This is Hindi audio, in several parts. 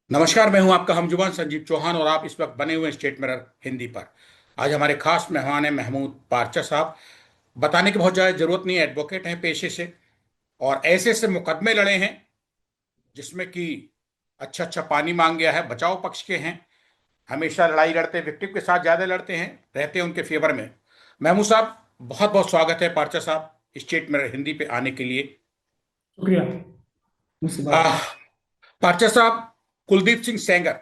नमस्कार। मैं हूं आपका हमजुबान संजीव चौहान और आप इस वक्त बने हुए हैं स्टेट मिरर हिंदी पर। आज हमारे खास मेहमान हैं महमूद पारचा साहब। बताने की बहुत ज़्यादा जरूरत नहीं है, एडवोकेट हैं पेशे से और ऐसे ऐसे मुकदमे लड़े हैं जिसमें कि अच्छा अच्छा पानी मांग गया है। बचाव पक्ष के हैं, हमेशा लड़ाई लड़ते हैं, विक्टिम के साथ ज़्यादा लड़ते हैं, रहते हैं उनके फेवर में। महमूद साहब, बहुत बहुत स्वागत है पारचा साहब स्टेट मिरर हिंदी पे आने के लिए। शुक्रिया मुझसे बात आह, करने। पार्चा साहब, कुलदीप सिंह सेंगर,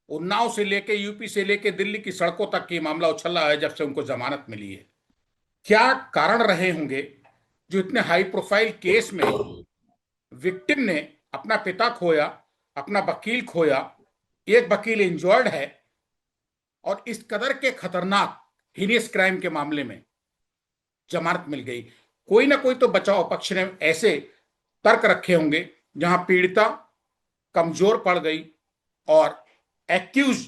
उन्नाव से लेके यूपी से लेके दिल्ली की सड़कों तक की मामला उछल रहा है जब से उनको जमानत मिली है। क्या कारण रहे होंगे जो इतने हाई प्रोफाइल केस में विक्टिम ने अपना पिता खोया, अपना वकील खोया, एक वकील इंजर्ड है और इस कदर के खतरनाक हीनियस क्राइम के मामले में जमानत मिल गई। कोई ना कोई तो बचाव पक्ष ने ऐसे तर्क रखे होंगे जहां पीड़िता कमजोर पड़ गई और एक्यूज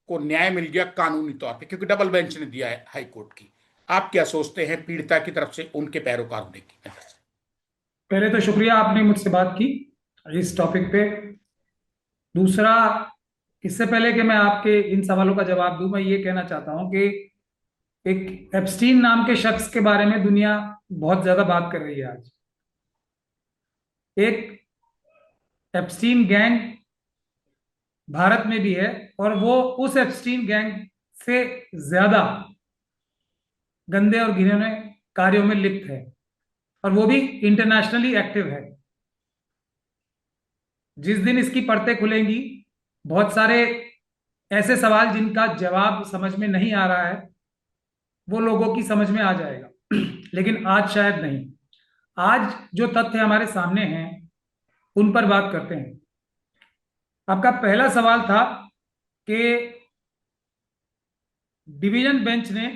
को न्याय मिल गया कानूनी तौर पे, क्योंकि डबल बेंच ने दिया है हाई कोर्ट की। आप क्या सोचते हैं पीड़िता की तरफ से उनके पैरोकार होने की नजर से? पहले तो शुक्रिया आपने मुझसे बात की इस टॉपिक पे। दूसरा, इससे पहले कि मैं आपके इन सवालों का जवाब दूं, मैं ये कहना चाहता हूं कि एक एप्स्टीन नाम के शख्स के बारे में दुनिया बहुत ज्यादा बात कर रही है आज। एक एप्स्टीन गैंग भारत में भी है और वो उस एप्स्टीन गैंग से ज्यादा गंदे और घिनौने कार्यों में लिप्त है और वो भी इंटरनेशनली एक्टिव है। जिस दिन इसकी परतें खुलेंगी, बहुत सारे ऐसे सवाल जिनका जवाब समझ में नहीं आ रहा है वो लोगों की समझ में आ जाएगा। लेकिन आज शायद नहीं। आज जो तथ्य हमारे सामने हैं उन पर बात करते हैं। आपका पहला सवाल था कि डिवीजन बेंच ने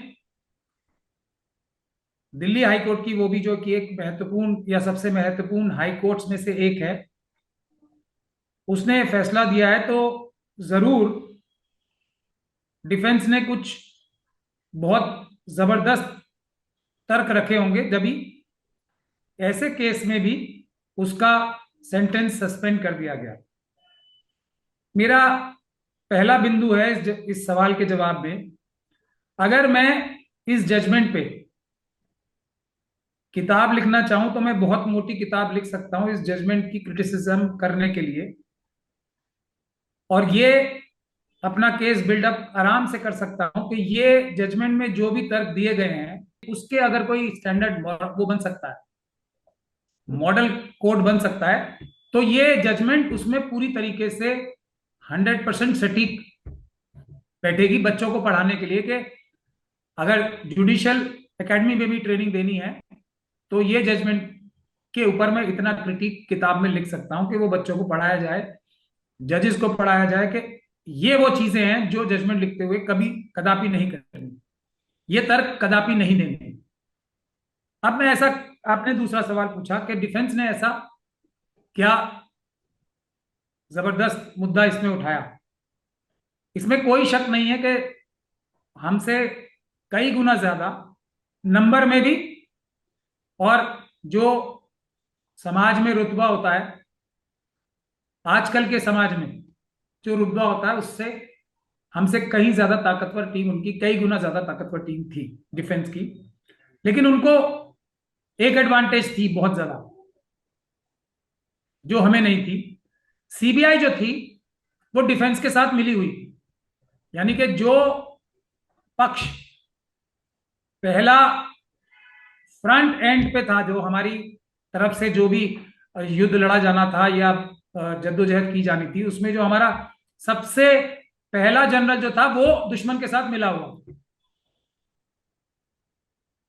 दिल्ली हाई कोर्ट की, वो भी जो कि एक महत्वपूर्ण या सबसे महत्वपूर्ण हाई कोर्ट्स में से एक है, उसने फैसला दिया है। तो जरूर डिफेंस ने कुछ बहुत जबरदस्त तर्क रखे होंगे, जब ऐसे केस में भी उसका सेंटेंस सस्पेंड कर दिया गया। मेरा पहला बिंदु है इस सवाल के जवाब में, अगर मैं इस जजमेंट पे किताब लिखना चाहूं तो मैं बहुत मोटी किताब लिख सकता हूं इस जजमेंट की क्रिटिसिज्म करने के लिए, और ये अपना केस बिल्डअप आराम से कर सकता हूं कि ये जजमेंट में जो भी तर्क दिए गए हैं उसके अगर कोई स्टैंडर्ड वो बन सकता है, मॉडल कोड बन सकता है, तो ये जजमेंट उसमें पूरी तरीके से 100% सटीक बैठेगी बच्चों को पढ़ाने के लिए। कि अगर जुडिशियल एकेडमी में भी ट्रेनिंग देनी है तो ये जजमेंट के ऊपर मैं इतना क्रिटिक किताब में लिख सकता हूं कि वो बच्चों को पढ़ाया जाए, जजेस को पढ़ाया जाए कि ये वो चीजें हैं जो जजमेंट लिखते हुए कभी कदापि नहीं करनी, ये तर्क कदापि नहीं देंगे। अब मैं ऐसा, आपने दूसरा सवाल पूछा कि डिफेंस ने ऐसा क्या जबरदस्त मुद्दा इसमें उठाया। इसमें कोई शक नहीं है कि हमसे कई गुना ज्यादा नंबर में भी, और जो समाज में रुतबा होता है, आजकल के समाज में जो रुतबा होता है उससे हमसे कहीं ज्यादा ताकतवर टीम, उनकी कई गुना ज्यादा ताकतवर टीम थी डिफेंस की। लेकिन उनको एक एडवांटेज थी बहुत ज्यादा जो हमें नहीं थी। सीबीआई जो थी वो डिफेंस के साथ मिली हुई थी, यानी कि जो पक्ष पहला फ्रंट एंड पे था, जो हमारी तरफ से जो भी युद्ध लड़ा जाना था या जद्दोजहद की जानी थी, उसमें जो हमारा सबसे पहला जनरल जो था वो दुश्मन के साथ मिला हुआ।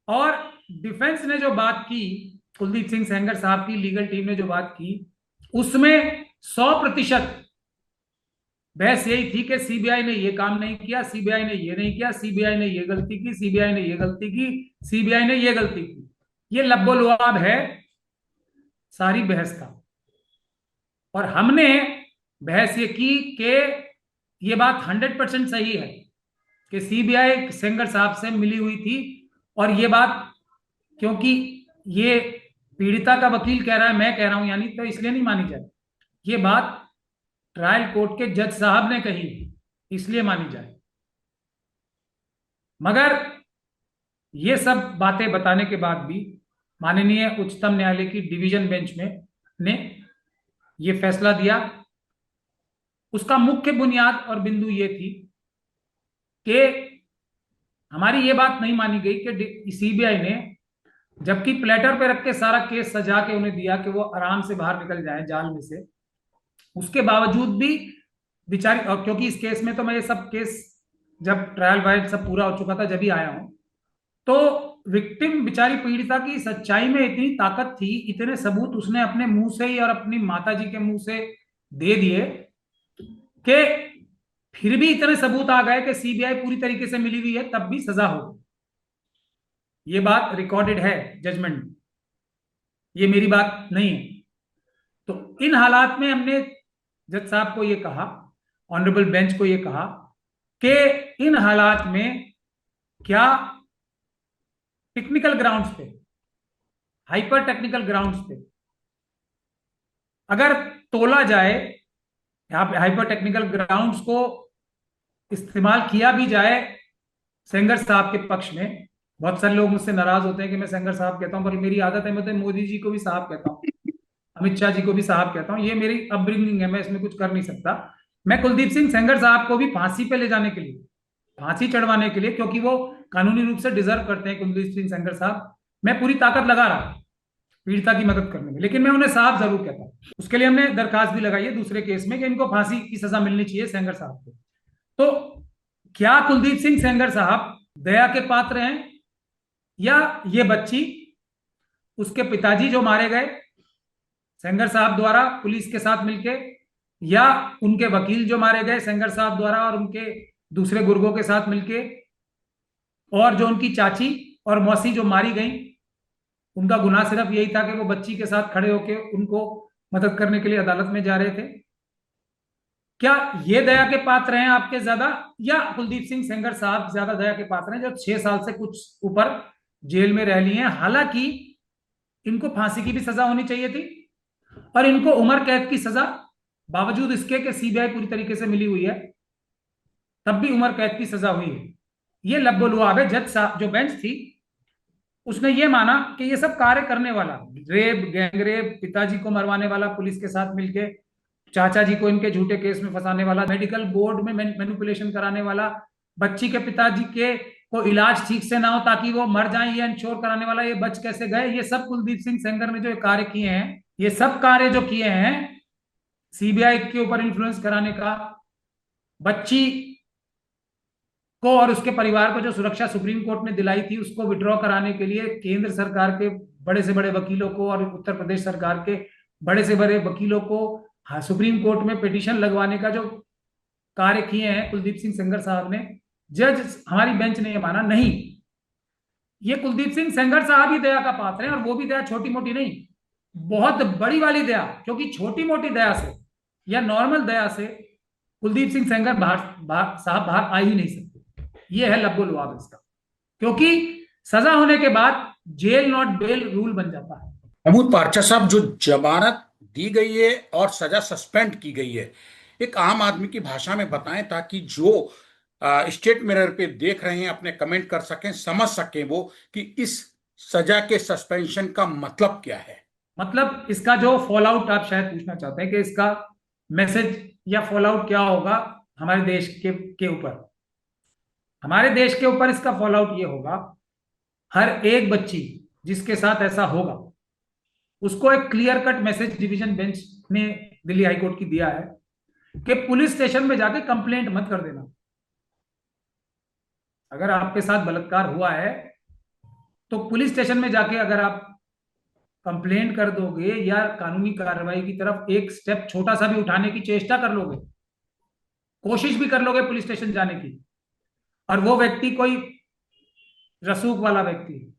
और डिफेंस ने जो बात की, कुलदीप सिंह सेंगर साहब की लीगल टीम ने जो बात की, उसमें 100% बहस यही थी कि सीबीआई ने ये काम नहीं किया, सीबीआई ने ये नहीं किया, सीबीआई ने ये गलती की, सीबीआई ने ये गलती की, सीबीआई ने ये गलती की। ये लब्बो-लुआब है सारी बहस का। और हमने बहस ये की कि ये बात 100% सही है कि सीबीआई सेंगर साहब से मिली हुई थी। और ये बात, क्योंकि ये पीड़िता का वकील कह रहा है, मैं कह रहा हूं, यानी तो इसलिए नहीं मानी जाए ये बात। ट्रायल कोर्ट के जज साहब ने कही, इसलिए मानी जाए। मगर ये सब बातें बताने के बाद भी माननीय उच्चतम न्यायालय की डिवीजन बेंच में ने ये फैसला दिया। उसका मुख्य बुनियाद और बिंदु ये थी कि हमारी ये बात नहीं मानी गई कि सीबीआई ने, जबकि प्लेटर पे रख के सारा केस सजा के उन्हें दिया कि वो आराम से बाहर निकल जाए जाल में से, उसके बावजूद भी बेचारी, और क्योंकि इस केस में तो मैं ये सब केस जब ट्रायल वायल सब पूरा हो चुका था जब ही आया हूं, तो विक्टिम बेचारी पीड़िता की सच्चाई में इतनी ताकत थी, इतने सबूत उसने अपने मुंह से ही और अपनी माता जी के मुंह से दे दिए कि फिर भी इतने सबूत आ गए कि सीबीआई पूरी तरीके से मिली हुई है, तब भी सजा हो। ये बात रिकॉर्डेड है जजमेंट में, ये मेरी बात नहीं है। तो इन हालात में हमने जज साहब को ये कहा, ऑनरेबल बेंच को ये कहा कि इन हालात में क्या टेक्निकल ग्राउंड्स पे, हाइपर टेक्निकल ग्राउंड्स पे अगर तोला जाए, यहाँ पे हाइपर टेक्निकल ग्राउंड्स को इस्तेमाल किया भी जाए सेंगर साहब के पक्ष में, बहुत सारे लोग मुझसे नाराज होते हैं कि मैं सेंगर साहब कहता हूं, पर मेरी आदत है, मैं तो मोदी जी को भी साहब कहता हूं, अमित शाह जी को भी साहब कहता हूं, ये मेरी अपब्रिंगिंग है, मैं इसमें कुछ कर नहीं सकता। मैं कुलदीप सिंह सेंगर साहब को भी फांसी पे ले जाने के लिए, फांसी चढ़वाने के लिए, क्योंकि वो कानूनी रूप से डिजर्व करते हैं कुलदीप सिंह सेंगर साहब, मैं पूरी ताकत लगा रहा पीड़िता की मदद करने में, लेकिन मैं उन्हें साहब जरूर कहता हूं। उसके लिए हमने दरखास्त भी लगाई है दूसरे केस में कि इनको फांसी की सजा मिलनी चाहिए सेंगर साहब को। तो क्या कुलदीप सिंह सेंगर साहब दया के पात्र हैं, या ये बच्ची, उसके पिताजी जो मारे गए सेंगर साहब द्वारा पुलिस के साथ मिलके, या उनके वकील जो मारे गए सेंगर साहब द्वारा और उनके दूसरे गुर्गों के साथ मिलके, और जो उनकी चाची और मौसी जो मारी गई, उनका गुनाह सिर्फ यही था कि वो बच्ची के साथ खड़े होकर उनको मदद करने के लिए अदालत में जा रहे थे। क्या ये दया के पात्र हैं आपके ज्यादा, या कुलदीप सिंह सेंगर साहब ज्यादा दया के पात्र हैं जो 6 साल से कुछ ऊपर जेल में रह लिए हैं? हालांकि इनको फांसी की भी सजा होनी चाहिए थी और इनको उम्र कैद की सजा, बावजूद इसके कि सीबीआई पूरी तरीके से मिली हुई है, तब भी उम्र कैद की सजा हुई है। ये लब्बो-लुआब है। जज साहब जो बेंच थी उसने ये माना कि ये सब कार्य करने वाला, रेप, गैंगरेप, पिताजी को मरवाने वाला पुलिस के साथ मिलके, चाचा जी को इनके झूठे केस में फंसाने वाला, मेडिकल बोर्ड में मैनिपुलेशन कराने वाला, बच्ची के पिताजी के को इलाज ठीक से ना हो ताकि वो मर जाए ये इंश्योर कराने वाला, ये बच कैसे गए, ये सब कुलदीप सिंह सेंगर ने जो कार्य किए हैं, ये सब कार्य जो किए हैं सीबीआई के ऊपर इन्फ्लुएंस कराने का, बच्ची को और उसके परिवार को जो सुरक्षा सुप्रीम कोर्ट ने दिलाई थी उसको विड्रॉ कराने के लिए केंद्र सरकार के बड़े से बड़े वकीलों को और उत्तर प्रदेश सरकार के बड़े से बड़े वकीलों को सुप्रीम कोर्ट में पिटीशन लगवाने का जो कार्य किए हैं कुलदीप सिंह सेंगर साहब ने, जज हमारी बेंच ने यह माना नहीं, ये कुलदीप सिंह सेंगर साहब ही दया का पात्र हैं, और वो भी दया छोटी मोटी नहीं, बहुत बड़ी वाली दया, क्योंकि छोटी मोटी दया से या नॉर्मल दया से कुलदीप सिंह सेंगर साहब बाहर आ ही नहीं सकते। ये है लब्बो लुआब इसका, क्योंकि सजा होने के बाद जेल नॉट बेल रूल बन जाता है। महमूद पारचा साहब, जो जमानत दी गई है और सजा सस्पेंड की गई है, एक आम आदमी की भाषा में बताएं ताकि जो स्टेट मिरर पे देख रहे हैं अपने कमेंट कर सकें, समझ सकें वो कि इस सजा के सस्पेंशन का मतलब क्या है। मतलब इसका जो फॉल आउट आप शायद पूछना चाहते हैं कि इसका मैसेज या फॉल आउट क्या होगा हमारे देश के ऊपर। हमारे देश के ऊपर इसका फॉल आउट ये होगा, हर एक बच्ची जिसके साथ ऐसा होगा उसको एक clear cut message division bench ने दिल्ली हाईकोर्ट की दिया है कि पुलिस स्टेशन में जाके कंप्लेंट मत कर देना। अगर आपके साथ बलात्कार हुआ है तो पुलिस स्टेशन में जाके अगर आप कंप्लेंट कर दोगे या कानूनी कार्रवाई की तरफ एक स्टेप छोटा सा भी उठाने की चेष्टा कर लोगे, कोशिश भी कर लोगे पुलिस स्टेशन जाने की, और वो व्यक्ति कोई रसूख वाला व्यक्ति है,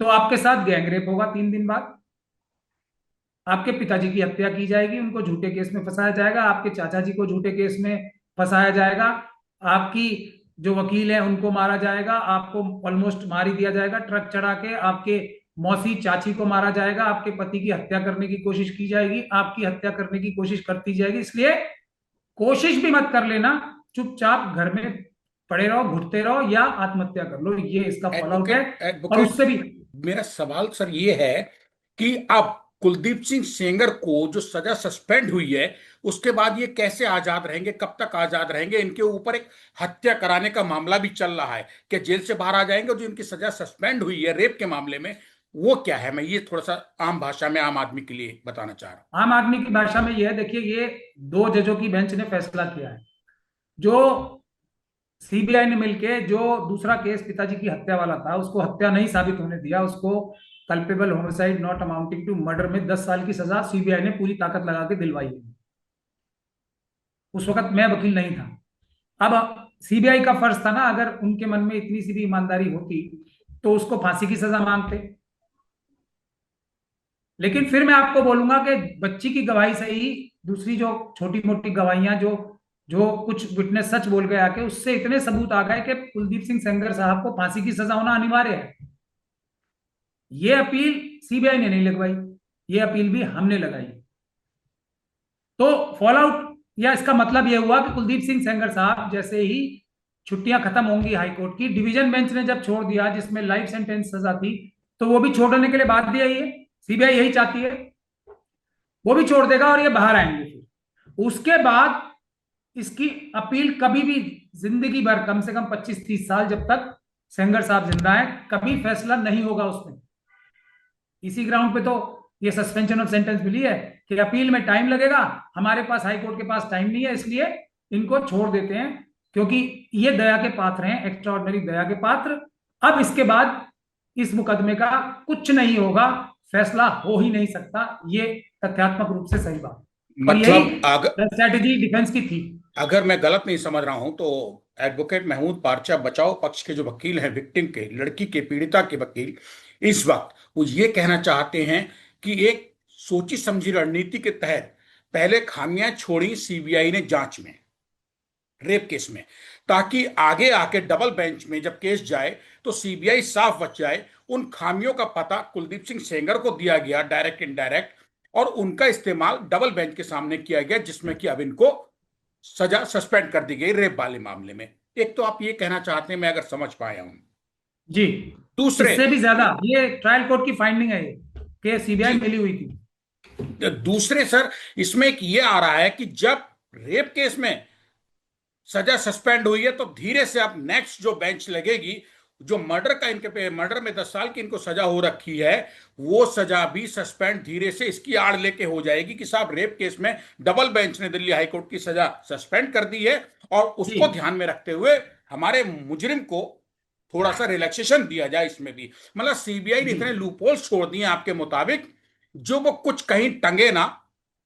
तो आपके साथ गैंगरेप होगा 3 दिन बाद, आपके पिताजी की हत्या की जाएगी, उनको झूठे केस में फंसाया जाएगा, आपके चाचा जी को झूठे केस में फंसाया जाएगा, आपकी जो वकील है उनको मारा जाएगा, आपको ऑलमोस्ट मार ही दिया जाएगा ट्रक चढ़ा के, आपके मौसी चाची को मारा जाएगा, आपके पति की हत्या करने की कोशिश की जाएगी, आपकी हत्या करने की कोशिश करती जाएगी। इसलिए कोशिश भी मत कर लेना, चुपचाप घर में पड़े रहो, घुटते रहो, या आत्महत्या कर लो। ये इसका फॉल आउट है। एडवोकेट और एडवोकेट उससे भी मेरा सवाल सर ये है कि अब कुलदीप सिंह सेंगर को जो सजा सस्पेंड हुई है, उसके बाद ये कैसे आजाद रहेंगे, कब तक आजाद रहेंगे? इनके ऊपर एक हत्या कराने का मामला भी चल रहा है, क्या जेल से बाहर आ जाएंगे? और जो इनकी सजा सस्पेंड हुई है रेप के मामले में, वो क्या है? मैं ये थोड़ा सा आम भाषा में आम आदमी के लिए बताना चाह रहा आम आदमी की भाषा में यह है, देखिए, ये दो जजों की बेंच ने फैसला किया है। जो सीबीआई ने मिलके जो दूसरा केस पिताजी की हत्या वाला था, उसको हत्या नहीं साबित होने दिया, उसको culpable homicide not amounting to murder में 10 साल की सजा सीबीआई ने पूरी ताकत लगा के दिलवाई है। उस वक्त मैं वकील नहीं था। अब सीबीआई का फर्ज था ना, अगर उनके मन में इतनी सी भी ईमानदारी होती तो उसको फांसी की सजा मांगते। लेकिन फिर मैं आपको बोलूंगा कि बच्ची की गवाही से ही, दूसरी जो छोटी मोटी गवाहियां, जो जो कुछ विटनेस सच बोल गए आके, उससे इतने सबूत आ गए कि कुलदीप सिंह सेंगर साहब को फांसी की सजा होना अनिवार्य है। ये अपील सीबीआई ने नहीं लगवाई, ये अपील भी हमने लगाई। तो फॉल आउट या इसका मतलब यह हुआ कि कुलदीप सिंह सेंगर साहब जैसे ही छुट्टियां खत्म होंगी हाईकोर्ट की, डिवीजन बेंच ने जब छोड़ दिया जिसमें लाइफ सेंटेंस सजा थी, तो वो भी छोड़ने के लिए बाध्य ही है। सीबीआई यही चाहती है, वो भी छोड़ देगा और ये बाहर आएंगे। फिर उसके बाद इसकी अपील कभी भी, जिंदगी भर, कम से कम 25-30 साल, जब तक सेंगर साहब जिंदा है, कभी फैसला नहीं होगा उसमें। इसी ग्राउंड पे तो ये सस्पेंशन ऑफ सेंटेंस मिली है कि अपील में टाइम लगेगा, हमारे पास, हाईकोर्ट के पास टाइम नहीं है, इसलिए इनको छोड़ देते हैं, क्योंकि ये दया के पात्र हैं, एक्स्ट्रा ऑर्डिनरी दया के पात्र। अब इसके बाद इस मुकदमे का कुछ नहीं होगा, फैसला हो ही नहीं सकता, ये तथ्यात्मक रूप से सही बात। हूं। और यही मतलब अगर स्ट्रैटेजी डिफेंस की थी। अगर मैं गलत नहीं समझ रहा हूं तो एडवोकेट महमूद पारचा, बचाव पक्ष के जो वकील हैं, विक्टिम के, लड़की के, पीड़िता के वकील, इस वक्त वो ये कहना चाहते हैं कि एक सोची समझी रणनीति के तहत पहले खामियां छोड़ी सीबीआई ने जांच में, रेप केस में, ताकि आगे आके डबल बेंच में जब केस जाए तो सीबीआई साफ बच जाए। उन खामियों का पता कुलदीप सिंह सेंगर को दिया गया, डायरेक्ट इनडायरेक्ट, और उनका इस्तेमाल डबल बेंच के सामने किया गया, जिसमें कि अब इनको सजा सस्पेंड कर दी गई रेप वाले मामले में। एक तो आप ये कहना चाहते हैं, मैं अगर समझ पाया हूं। जी, दूसरे इससे भी ज्यादा ये ट्रायल कोर्ट की फाइंडिंग है, ये कि सीबीआई जी, मिली हुई थी। दूसरे सर, इसमें एक ये आ रहा है कि जब रेप केस में सजा सस्पेंड हुई है तो धीरे से अब नेक्स्ट जो बेंच लगेगी, जो मर्डर का, इनके पे मर्डर में 10 साल की इनको सजा हो रखी है, वो सजा भी सस्पेंड धीरे से इसकी आड़ लेके हो जाएगी कि साहब रेप केस में डबल बेंच ने दिल्ली हाईकोर्ट की सजा सस्पेंड कर दी है, और जी, उसको ध्यान में रखते हुए हमारे मुजरिम को थोड़ा सा रिलैक्सेशन दिया जाए इसमें भी। मतलब सीबीआई ने जी, इतने लूपहोल्स छोड़ दिए आपके मुताबिक, जो वो कुछ कहीं टंगे ना,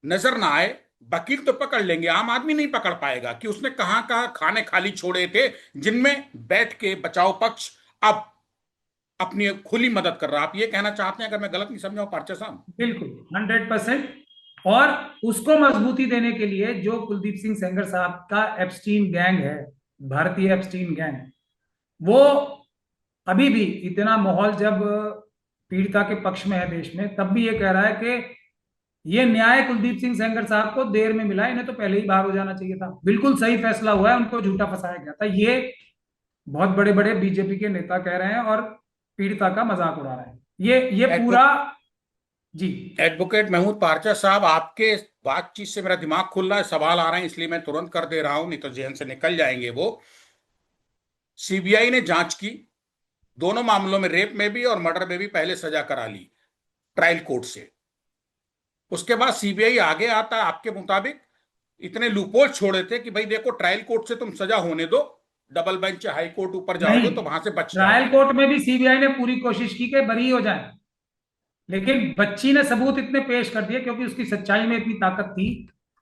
नजर ना आए। वकील तो पकड़ लेंगे, आम आदमी नहीं पकड़ पाएगा कि उसने कहां कहां खाने खाली छोड़े थे, जिनमें बैठ के बचाव पक्ष अब अपनी खुली मदद कर रहा है। आप ये कहना चाहते हैं, अगर मैं गलत नहीं समझा हूं पार्चा साहब? बिल्कुल 100%। और उसको मजबूती देने के लिए जो कुलदीप सिंह सेंगर साहब का एप्स्टीन गैंग है, भारतीय एप्स्टीन गैंग, वो अभी भी इतना माहौल, जब पीड़िता के पक्ष में है देश में, तब भी ये कह रहा है कि ये न्याय कुलदीप सिंह सेंगर साहब को देर में मिला, इन्हें तो पहले ही बाहर हो जाना चाहिए था, बिल्कुल सही फैसला हुआ है, उनको झूठा फंसाया गया था। ये बहुत बड़े बड़े बीजेपी के नेता कह रहे हैं और पीड़िता का मजाक उड़ा रहे हैं। ये एडवो, पूरा। जी, एडवोकेट महमूद पार्चा साहब, आपके बातचीत से मेरा दिमाग खुल रहा है, सवाल आ रहे हैं, इसलिए मैं तुरंत कर दे रहा हूं, नहीं तो जहन से निकल जाएंगे वो। सीबीआई ने जांच की, दोनों मामलों में, रेप में भी और मर्डर में भी, पहले सजा करा ली ट्रायल कोर्ट से। उसके बाद सीबीआई आगे आता है, आपके मुताबिक इतने लूपहोल छोड़े थे कि भाई देखो, ट्रायल कोर्ट से तुम सजा होने दो, डबल बेंच हाई कोर्ट ऊपर नहीं, जाओगे तो वहां से बच ट्रायल जाओगे। कोर्ट में भी सीबीआई ने पूरी कोशिश की कि बरी हो जाए, लेकिन बच्ची ने सबूत इतने पेश कर दिए, क्योंकि उसकी सच्चाई में इतनी ताकत थी,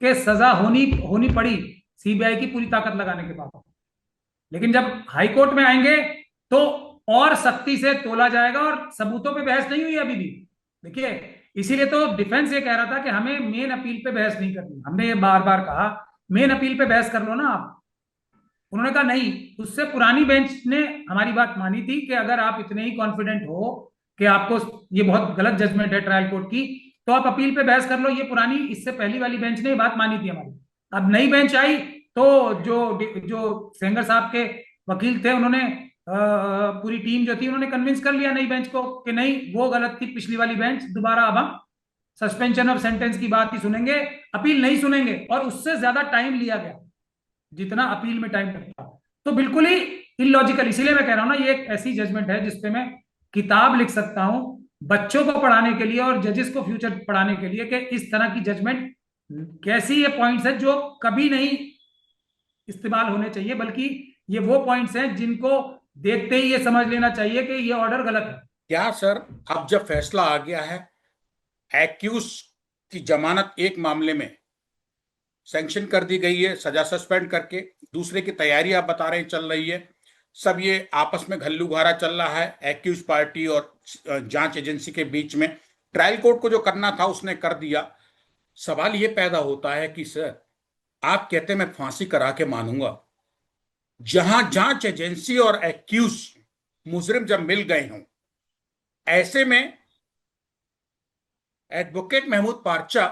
कि सजा होनी होनी पड़ी सीबीआई की पूरी ताकत लगाने के बाद। लेकिन जब हाई कोर्ट में आएंगे तो और सख्ती से तोला जाएगा, और सबूतों पे बहस नहीं हुई अभी भी। देखिए, इसीलिए तो डिफेंस ये कह रहा था कि हमें मेन अपील पे बहस नहीं करनी। हमने ये बार बार कहा, मेन अपील पे बहस कर लो ना आप। उन्होंने कहा नहीं, उससे पुरानी बेंच ने हमारी बात मानी थी कि अगर आप इतने ही कॉन्फिडेंट हो कि आपको ये बहुत गलत जजमेंट है ट्रायल कोर्ट की, तो आप अपील पे बहस कर लो। ये पुरानी, इससे पहली वाली बेंच ने ये बात मानी थी हमारी। अब नई बेंच आई तो जो जो सेंगर साहब के वकील थे, उन्होंने पूरी टीम जो थी, उन्होंने कन्विंस कर लिया नई बेंच को कि नहीं, वो गलत थी पिछली वाली बेंच, दोबारा अब हम सस्पेंशन ऑफ सेंटेंस की बात ही सुनेंगे, अपील नहीं सुनेंगे। और उससे ज्यादा टाइम लिया गया जितना अपील में टाइम लगता। तो बिल्कुल ही इलॉजिकल, इसीलिए मैं कह रहा हूं ना, ये एक ऐसी जजमेंट है जिसपे मैं किताब लिख सकता हूं बच्चों को पढ़ाने के लिए और जजेस को फ्यूचर पढ़ाने के लिए, कि इस तरह की जजमेंट कैसी ये पॉइंट्स है जो कभी नहीं इस्तेमाल होने चाहिए, बल्कि ये वो पॉइंट्स हैं जिनको देखते ही ये समझ लेना चाहिए कि ये ऑर्डर गलत है। क्या सर, अब जब फैसला आ गया है, एक्यूज की जमानत एक मामले में सैंक्शन कर दी गई है, सजा सस्पेंड करके, दूसरे की तैयारी आप बता रहे हैं चल रही है, सब ये आपस में घल्लूघारा चल रहा है एक्यूज पार्टी और जांच एजेंसी के बीच में। ट्रायल कोर्ट को जो करना था उसने कर दिया। सवाल ये पैदा होता है कि सर, आप कहते हैं मैं फांसी करा के मानूंगा, जहां जांच एजेंसी और एक्यूज मुजरिम जब मिल गए हों, ऐसे में एडवोकेट महमूद पारचा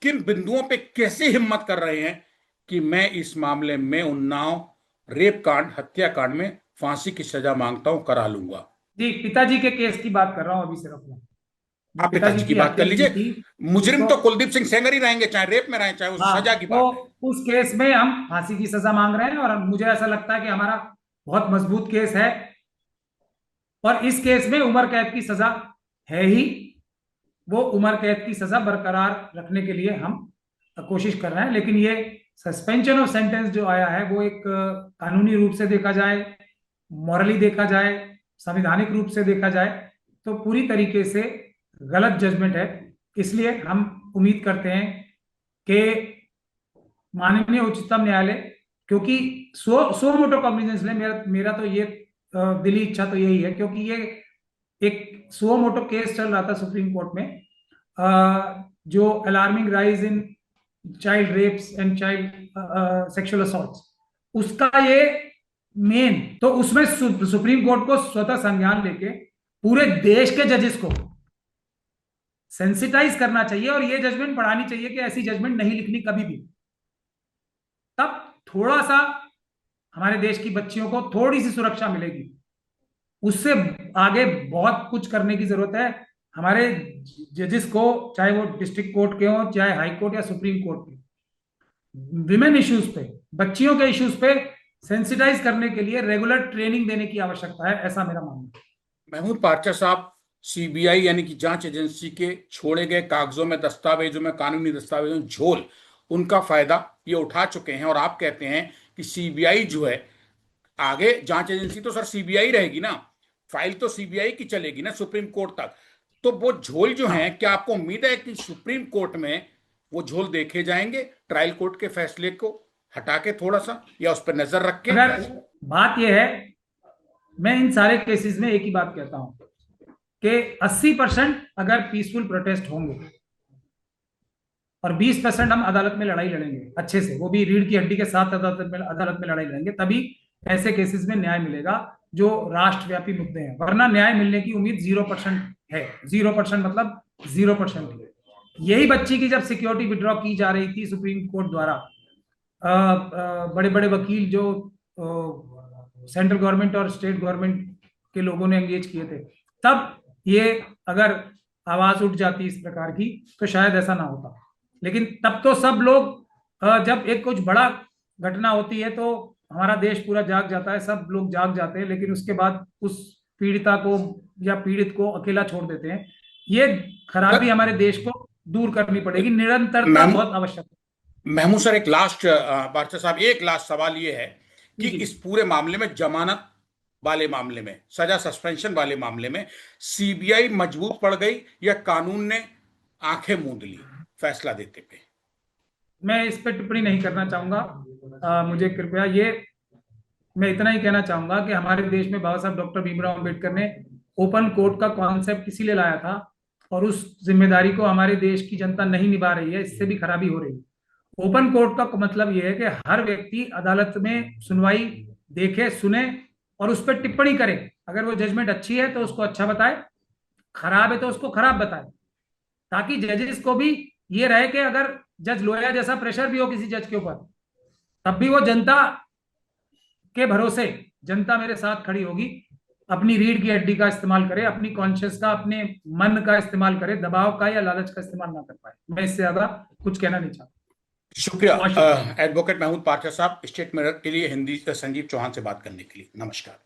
किन बिंदुओं पे कैसे हिम्मत कर रहे हैं कि मैं इस मामले में उन्नाव रेप कांड, हत्याकांड में फांसी की सजा मांगता हूं, करा लूंगा। जी, पिताजी के केस की बात कर रहा हूं अभी सिर्फ मैं। जो आप पिताजी पिताजी की की बात कर हत्या की लीजिए। थी, मुजरिम तो तो कुलदीप सिंह सेंगर ही रहेंगे, चाहे रेप में रहे चाहे उस हाँ, सजा की तो बात है। उस केस में हम फांसी की सजा मांग रहे हैं, और मुझे ऐसा लगता है कि हमारा बहुत मजबूत केस है, और इस केस में उम्र कैद की सजा है ही। वो उम्र कैद की सजा बरकरार रखने के लिए हम कोशिश कर रहे हैं। लेकिन ये सस्पेंशन ऑफ सेंटेंस जो आया है, वो एक कानूनी रूप से देखा जाए, मॉरली देखा जाए, संवैधानिक रूप से देखा जाए, तो पूरी तरीके से गलत जजमेंट है। इसलिए हम उम्मीद करते हैं कि माननीय उच्चतम न्यायालय, क्योंकि सो मोटो कॉग्निजेंस ले, मेरा मेरा तो ये दिली इच्छा तो यही है, क्योंकि ये एक सो मोटो केस चल रहा था सुप्रीम कोर्ट में, जो alarming rise in child rapes and child sexual assaults, उसका ये मेन, तो उसमें सुप्रीम कोर्ट को स्वतः संज्ञान लेके पूरे देश के जजेस को सेंसिटाइज करना चाहिए, और ये जजमेंट पढ़ानी चाहिए कि ऐसी जजमेंट नहीं लिखनी कभी भी। तब थोड़ा सा हमारे देश की बच्चियों को थोड़ी सी सुरक्षा मिलेगी। उससे आगे बहुत कुछ करने की जरूरत है हमारे जजेस को, चाहे वो डिस्ट्रिक्ट कोर्ट के हो, चाहे हाई कोर्ट या सुप्रीम कोर्ट के। विमेन इश्यूज पे, बच्चियों के इश्यूज पे सेंसिटाइज करने के लिए रेगुलर ट्रेनिंग देने की आवश्यकता है, ऐसा मेरा मानना है। महमूद पारचा साहब, सीबीआई यानी कि जांच एजेंसी के छोड़े गए कागजों में, दस्तावेजों में, कानूनी दस्तावेजों में झोल, उनका फायदा ये उठा चुके हैं, और आप कहते हैं कि सीबीआई जो है, आगे जांच एजेंसी तो सर सीबीआई रहेगी ना, फाइल तो सीबीआई की चलेगी ना सुप्रीम कोर्ट तक। तो वो झोल जो हैं, हाँ, क्या आपको उम्मीद है कि सुप्रीम कोर्ट में वो झोल देखे जाएंगे, ट्रायल कोर्ट के फैसले को हटा के थोड़ा सा, या उस पर नजर रख के? अगर बात यह है, मैं इन सारे केसेस में एक ही बात कहता हूं कि 80% अगर पीसफुल प्रोटेस्ट होंगे और 20% हम अदालत में लड़ाई लड़ेंगे अच्छे से, वो भी रीढ़ की हड्डी के साथ अदालत में लड़ाई लड़ेंगे, तभी ऐसे केसेस में न्याय मिलेगा जो राष्ट्रव्यापी मुद्दे हैं। वरना न्याय मिलने की उम्मीद 0% है। 0% मतलब 0%। यही बच्ची की जब सिक्योरिटी विड्रॉ की जा रही थी सुप्रीम कोर्ट द्वारा, बड़े बड़े वकील जो सेंट्रल गवर्नमेंट और स्टेट गवर्नमेंट के लोगों ने एंगेज किए थे, तब ये अगर आवाज उठ जाती इस प्रकार की, तो शायद ऐसा ना होता। लेकिन तब तो सब लोग, जब एक कुछ बड़ा घटना होती है तो हमारा देश पूरा जाग जाता है, सब लोग जाग जाते हैं, लेकिन उसके बाद उस पीड़िता को या पीड़ित को अकेला छोड़ देते हैं। ये खराबी सर, हमारे देश को दूर करनी पड़ेगी, निरंतरता महमूद बहुत आवश्यक है। महमूद सर, एक लास्ट, बादशाह साहब, एक लास्ट सवाल ये है कि जी जी। इस पूरे मामले में, जमानत वाले मामले में, सजा सस्पेंशन वाले मामले में, सीबीआई मजबूत पड़ गई या कानून ने आंखें मूंद ली फैसला देते पे? मैं इस पर टिप्पणी नहीं करना चाहूंगा। मुझे कृपया ये, मैं इतना ही कहना चाहूंगा कि हमारे देश में बाबा साहब डॉक्टर भीमराव अंबेडकर ने ओपन कोर्ट का कॉन्सेप्ट इसीलिए लाया था, और उस जिम्मेदारी को हमारे देश की जनता नहीं निभा रही है, इससे भी खराबी हो रही है। ओपन कोर्ट का मतलब यह है कि हर व्यक्ति अदालत में सुनवाई देखे, सुने और उस पर टिप्पणी करे। अगर वो जजमेंट अच्छी है तो उसको अच्छा बताए, खराब है तो उसको खराब बताए, ताकि जजेस को भी ये रहे कि अगर जज लोया जैसा प्रेशर भी हो किसी जज के ऊपर, तब भी वो जनता के भरोसे, जनता मेरे साथ खड़ी होगी, अपनी रीढ़ की हड्डी का इस्तेमाल करे, अपनी कॉन्शियस का, अपने मन का इस्तेमाल करे, दबाव का या लालच का इस्तेमाल ना कर पाए। मैं इससे ज्यादा कुछ कहना नहीं चाहता। शुक्रिया। बहुत शुक्रिया। एडवोकेट महमूद पाठक साहब, स्टेट मिरर के लिए हिंदी संजीव चौहान से बात करने के लिए। नमस्कार।